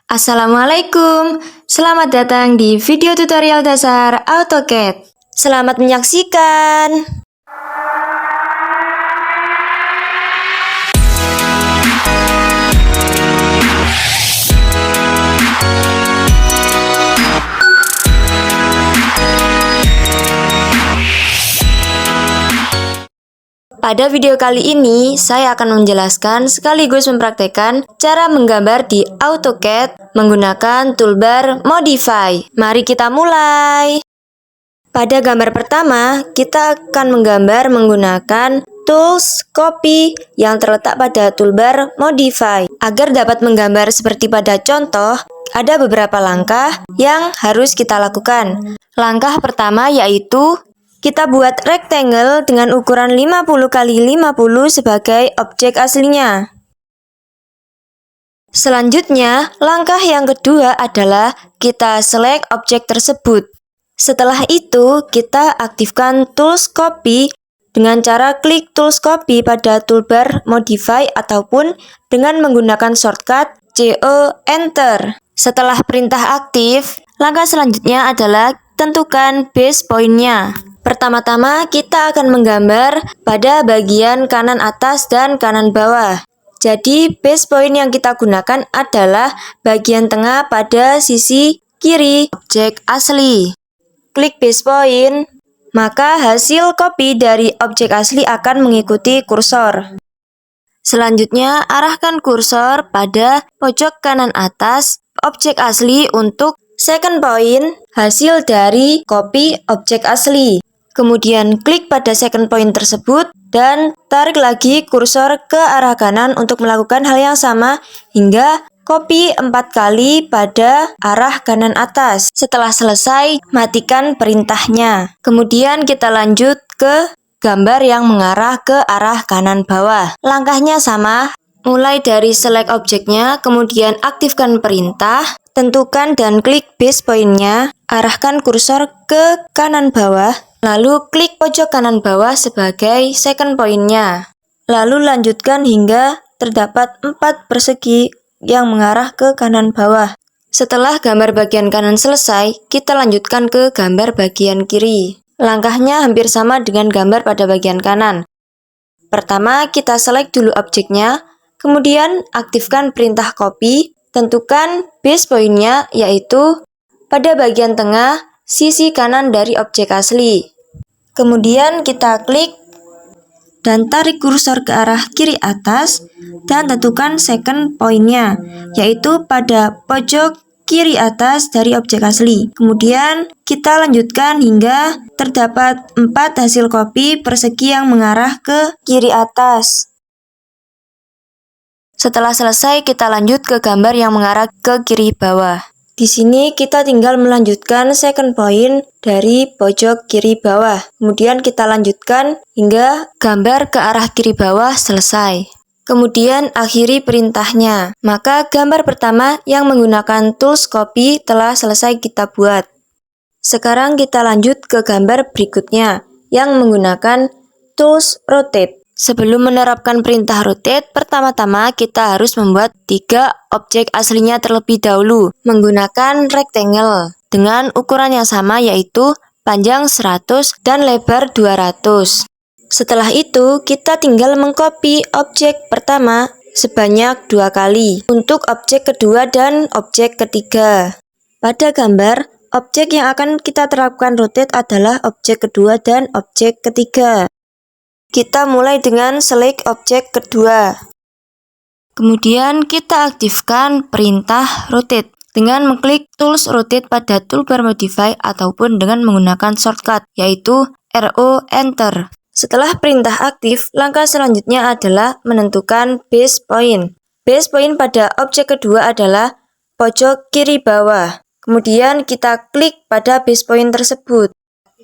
Assalamualaikum, selamat datang di video tutorial dasar AutoCAD. Selamat menyaksikan. Pada video kali ini, saya akan menjelaskan sekaligus mempraktekkan cara menggambar di AutoCAD menggunakan toolbar Modify. Mari kita mulai. Pada gambar pertama, kita akan menggambar menggunakan Tools Copy yang terletak pada toolbar Modify. Agar dapat menggambar seperti pada contoh, ada beberapa langkah yang harus kita lakukan. Langkah pertama yaitu kita buat rectangle dengan ukuran 50 x 50 sebagai objek aslinya. Selanjutnya, langkah yang kedua adalah kita select objek tersebut. Setelah itu, kita aktifkan Tools Copy dengan cara klik Tools Copy pada toolbar Modify ataupun dengan menggunakan shortcut CO Enter. Setelah perintah aktif, langkah selanjutnya adalah tentukan base point-nya. Pertama-tama kita akan menggambar pada bagian kanan atas dan kanan bawah. Jadi base point yang kita gunakan adalah bagian tengah pada sisi kiri objek asli. Klik base point, maka hasil copy dari objek asli akan mengikuti kursor. Selanjutnya arahkan kursor pada pojok kanan atas objek asli untuk second point hasil dari copy objek asli. Kemudian klik pada second point tersebut dan tarik lagi kursor ke arah kanan untuk melakukan hal yang sama hingga copy 4 kali pada arah kanan atas. Setelah selesai, matikan perintahnya. Kemudian kita lanjut ke gambar yang mengarah ke arah kanan bawah. Langkahnya sama, mulai dari select objeknya, kemudian aktifkan perintah, tentukan dan klik base point-nya, arahkan kursor ke kanan bawah, lalu klik pojok kanan bawah sebagai second point-nya. Lalu lanjutkan hingga terdapat 4 persegi yang mengarah ke kanan bawah. Setelah gambar bagian kanan selesai, kita lanjutkan ke gambar bagian kiri. Langkahnya hampir sama dengan gambar pada bagian kanan. Pertama, kita select dulu objeknya, kemudian aktifkan perintah copy, tentukan base point-nya yaitu pada bagian tengah sisi kanan dari objek asli. Kemudian kita klik dan tarik kursor ke arah kiri atas dan tentukan second point-nya yaitu pada pojok kiri atas dari objek asli. Kemudian kita lanjutkan hingga terdapat 4 hasil copy persegi yang mengarah ke kiri atas. Setelah selesai, kita lanjut ke gambar yang mengarah ke kiri bawah. Di sini kita tinggal melanjutkan second point dari pojok kiri bawah. Kemudian kita lanjutkan hingga gambar ke arah kiri bawah selesai. Kemudian akhiri perintahnya. Maka gambar pertama yang menggunakan tools copy telah selesai kita buat. Sekarang kita lanjut ke gambar berikutnya yang menggunakan tools rotate. Sebelum menerapkan perintah rotate, pertama-tama kita harus membuat 3 objek aslinya terlebih dahulu menggunakan rectangle dengan ukuran yang sama yaitu panjang 100 dan lebar 200. Setelah itu, kita tinggal mengcopy objek pertama sebanyak 2 kali untuk objek kedua dan objek ketiga. Pada gambar, objek yang akan kita terapkan rotate adalah objek kedua dan objek ketiga. Kita mulai dengan select objek kedua. Kemudian kita aktifkan perintah rotate dengan mengklik tools rotate pada toolbar modify ataupun dengan menggunakan shortcut yaitu RO Enter. Setelah perintah aktif, langkah selanjutnya adalah menentukan base point. Base point pada objek kedua adalah pojok kiri bawah. Kemudian kita klik pada base point tersebut.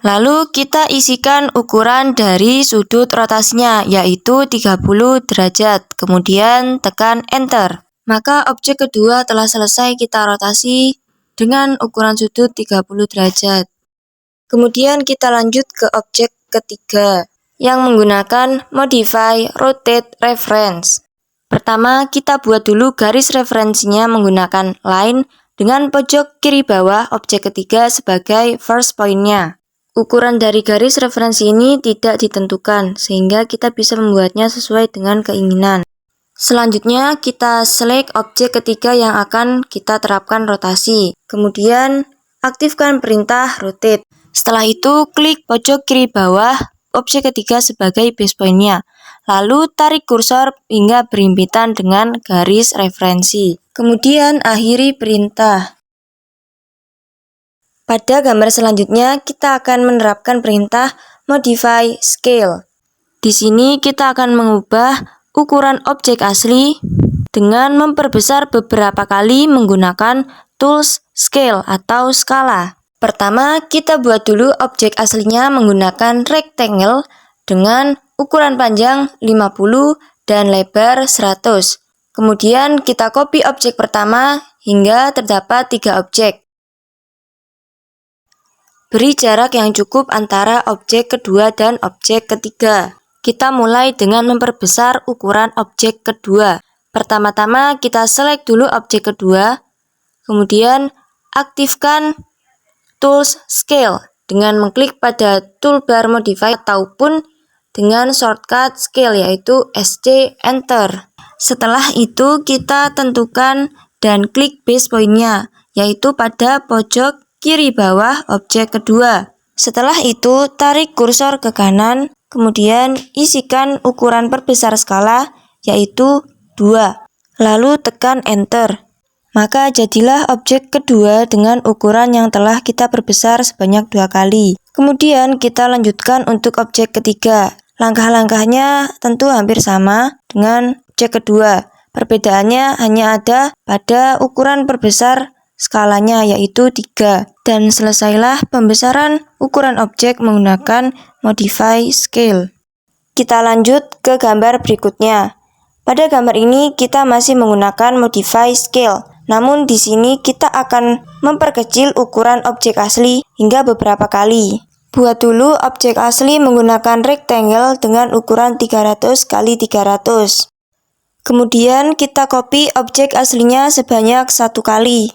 Lalu kita isikan ukuran dari sudut rotasinya yaitu 30 derajat. Kemudian tekan enter. Maka objek kedua telah selesai kita rotasi dengan ukuran sudut 30 derajat. Kemudian kita lanjut ke objek ketiga yang menggunakan modify rotate reference. Pertama, kita buat dulu garis referensinya menggunakan line dengan pojok kiri bawah objek ketiga sebagai first point-nya. Ukuran dari garis referensi ini tidak ditentukan, sehingga kita bisa membuatnya sesuai dengan keinginan. Selanjutnya, kita select objek ketiga yang akan kita terapkan rotasi. Kemudian, aktifkan perintah rotate. Setelah itu, klik pojok kiri bawah objek ketiga sebagai base point-nya. Lalu, tarik kursor hingga berhimpitan dengan garis referensi. Kemudian, akhiri perintah. Pada gambar selanjutnya, kita akan menerapkan perintah modify scale. Di sini kita akan mengubah ukuran objek asli dengan memperbesar beberapa kali menggunakan tools scale atau skala. Pertama, kita buat dulu objek aslinya menggunakan rectangle dengan ukuran panjang 50 dan lebar 100. Kemudian kita copy objek pertama hingga terdapat 3 objek. Beri jarak yang cukup antara objek kedua dan objek ketiga. Kita mulai dengan memperbesar ukuran objek kedua. Pertama-tama kita select dulu objek kedua, kemudian aktifkan tools scale dengan mengklik pada toolbar modify ataupun dengan shortcut scale yaitu SC Enter. Setelah itu kita tentukan dan klik base point-nya yaitu pada pojok kiri bawah objek kedua. Setelah itu tarik kursor ke kanan, kemudian isikan ukuran perbesar skala yaitu 2. Lalu tekan enter. Maka jadilah objek kedua dengan ukuran yang telah kita perbesar sebanyak 2 kali. Kemudian kita lanjutkan untuk objek ketiga. Langkah-langkahnya tentu hampir sama dengan objek kedua. Perbedaannya hanya ada pada ukuran perbesar skalanya yaitu 3. Dan selesailah pembesaran ukuran objek menggunakan modify scale. Kita lanjut ke gambar berikutnya. Pada gambar ini kita masih menggunakan modify scale. Namun di sini kita akan memperkecil ukuran objek asli hingga beberapa kali. Buat dulu objek asli menggunakan rectangle dengan ukuran 300 x 300. Kemudian kita copy objek aslinya sebanyak 1 kali.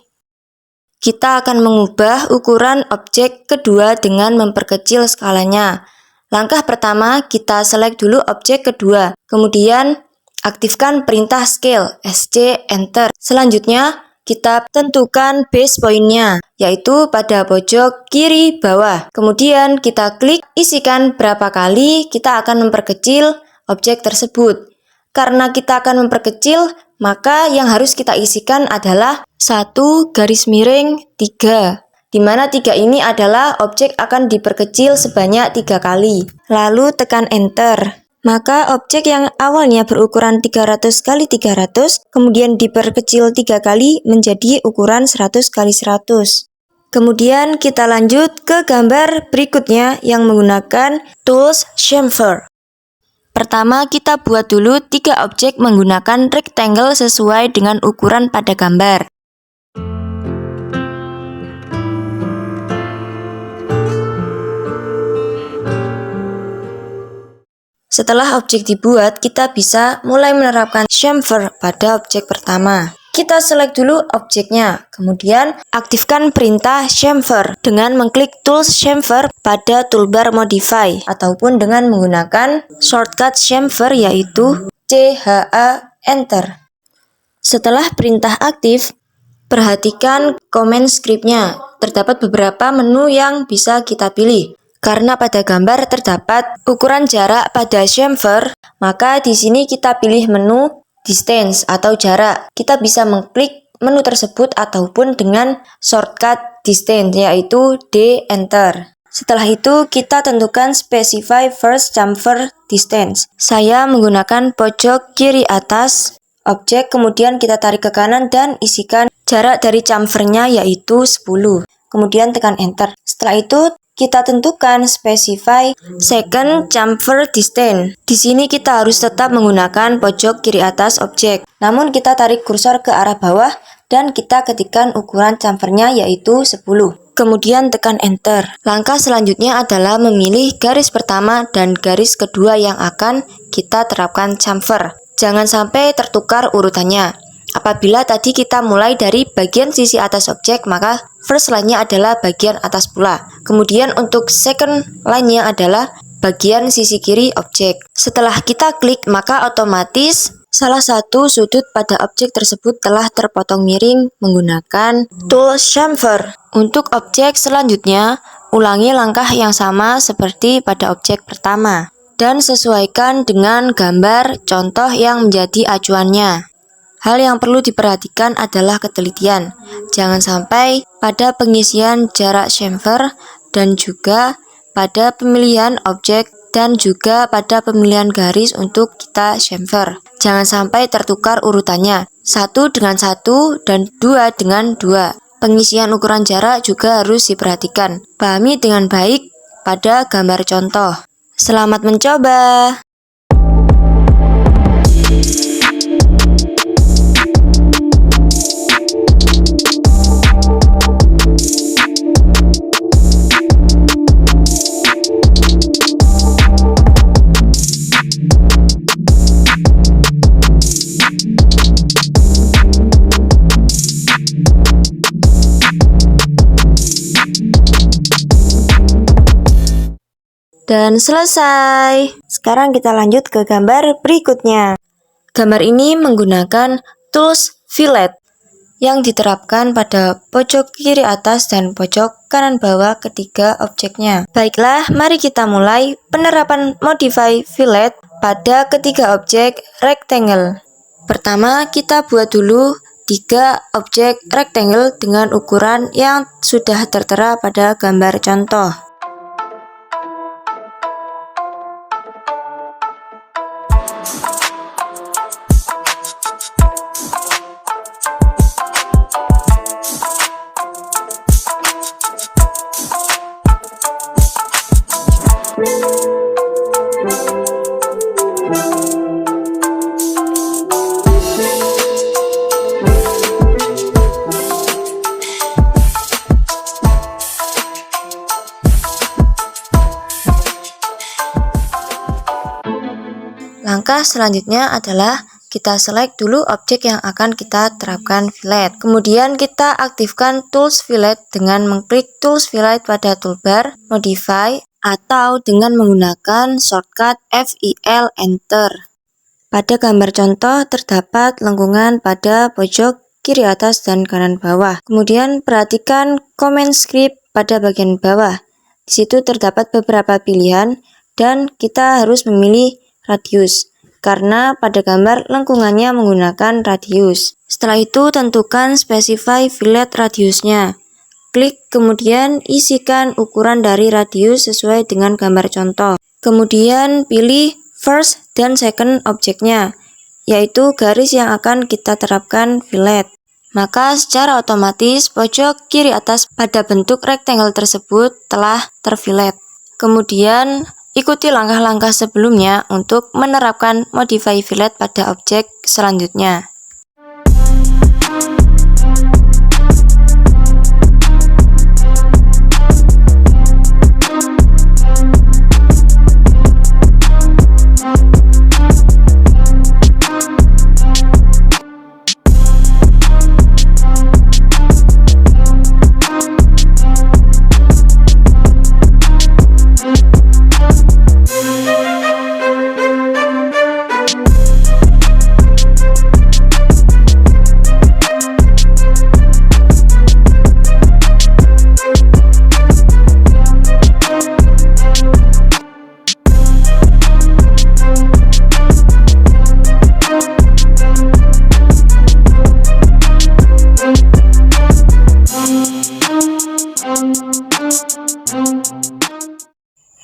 Kita akan mengubah ukuran objek kedua dengan memperkecil skalanya. Langkah pertama, kita select dulu objek kedua. Kemudian, aktifkan perintah scale, SC Enter. Selanjutnya, kita tentukan base point-nya, yaitu pada pojok kiri bawah. Kemudian, kita klik isikan berapa kali kita akan memperkecil objek tersebut. Karena kita akan memperkecil, maka yang harus kita isikan adalah 1 garis miring 3. Di mana 3 ini adalah objek akan diperkecil sebanyak 3 kali. Lalu tekan enter. Maka objek yang awalnya berukuran 300 x 300 kemudian diperkecil 3 kali menjadi ukuran 100 x 100. Kemudian kita lanjut ke gambar berikutnya yang menggunakan tools chamfer. Pertama, kita buat dulu 3 objek menggunakan rectangle sesuai dengan ukuran pada gambar. Setelah objek dibuat, kita bisa mulai menerapkan chamfer pada objek pertama. Kita select dulu objeknya, kemudian aktifkan perintah chamfer dengan mengklik tools chamfer pada toolbar modify ataupun dengan menggunakan shortcut chamfer yaitu CHA Enter. Setelah perintah aktif, perhatikan command script-nya. Terdapat beberapa menu yang bisa kita pilih. Karena pada gambar terdapat ukuran jarak pada chamfer, maka di sini kita pilih menu distance atau jarak. Kita bisa mengklik menu tersebut ataupun dengan shortcut distance yaitu D Enter. Setelah itu kita tentukan specify first chamfer distance. Saya menggunakan pojok kiri atas objek, kemudian kita tarik ke kanan dan isikan jarak dari chamfernya yaitu 10. Kemudian tekan enter. Setelah itu kita tentukan specify second chamfer distance. Di sini kita harus tetap menggunakan pojok kiri atas objek. Namun kita tarik kursor ke arah bawah dan kita ketikkan ukuran chamfernya yaitu 10. Kemudian tekan enter. Langkah selanjutnya adalah memilih garis pertama dan garis kedua yang akan kita terapkan chamfer. Jangan sampai tertukar urutannya. Apabila tadi kita mulai dari bagian sisi atas objek, maka first line-nya adalah bagian atas pula. Kemudian untuk second line-nya adalah bagian sisi kiri objek. Setelah kita klik, maka otomatis salah satu sudut pada objek tersebut telah terpotong miring menggunakan tool chamfer. Untuk objek selanjutnya, ulangi langkah yang sama seperti pada objek pertama dan sesuaikan dengan gambar contoh yang menjadi acuannya. Hal yang perlu diperhatikan adalah ketelitian. Jangan sampai pada pengisian jarak chamfer dan juga pada pemilihan objek dan juga pada pemilihan garis untuk kita chamfer. Jangan sampai tertukar urutannya. 1 dengan 1 dan 2 dengan 2. Pengisian ukuran jarak juga harus diperhatikan. Pahami dengan baik pada gambar contoh. Selamat mencoba! Dan selesai. Sekarang kita lanjut ke gambar berikutnya. Gambar ini menggunakan tools fillet yang diterapkan pada pojok kiri atas dan pojok kanan bawah ketiga objeknya. Baiklah, mari kita mulai penerapan modify fillet pada ketiga objek rectangle. Pertama, kita buat dulu 3 objek rectangle dengan ukuran yang sudah tertera pada gambar contoh. Langkah selanjutnya adalah kita select dulu objek yang akan kita terapkan fillet. Kemudian kita aktifkan tools fillet dengan mengklik tools fillet pada toolbar, modify, atau dengan menggunakan shortcut FIL Enter. Pada gambar contoh terdapat lengkungan pada pojok kiri atas dan kanan bawah. Kemudian perhatikan comment script pada bagian bawah. Di situ terdapat beberapa pilihan dan kita harus memilih radius karena pada gambar lengkungannya menggunakan radius. Setelah itu tentukan specify fillet radiusnya. Klik kemudian isikan ukuran dari radius sesuai dengan gambar contoh. Kemudian pilih first dan second objeknya, yaitu garis yang akan kita terapkan fillet. Maka secara otomatis pojok kiri atas pada bentuk rectangle tersebut telah terfillet. Kemudian ikuti langkah-langkah sebelumnya untuk menerapkan modify fillet pada objek selanjutnya.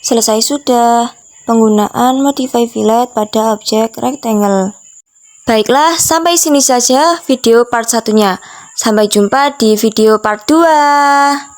Selesai sudah penggunaan modify fillet pada objek rectangle. Baiklah, sampai sini saja video part 1-nya. Sampai jumpa di video part 2.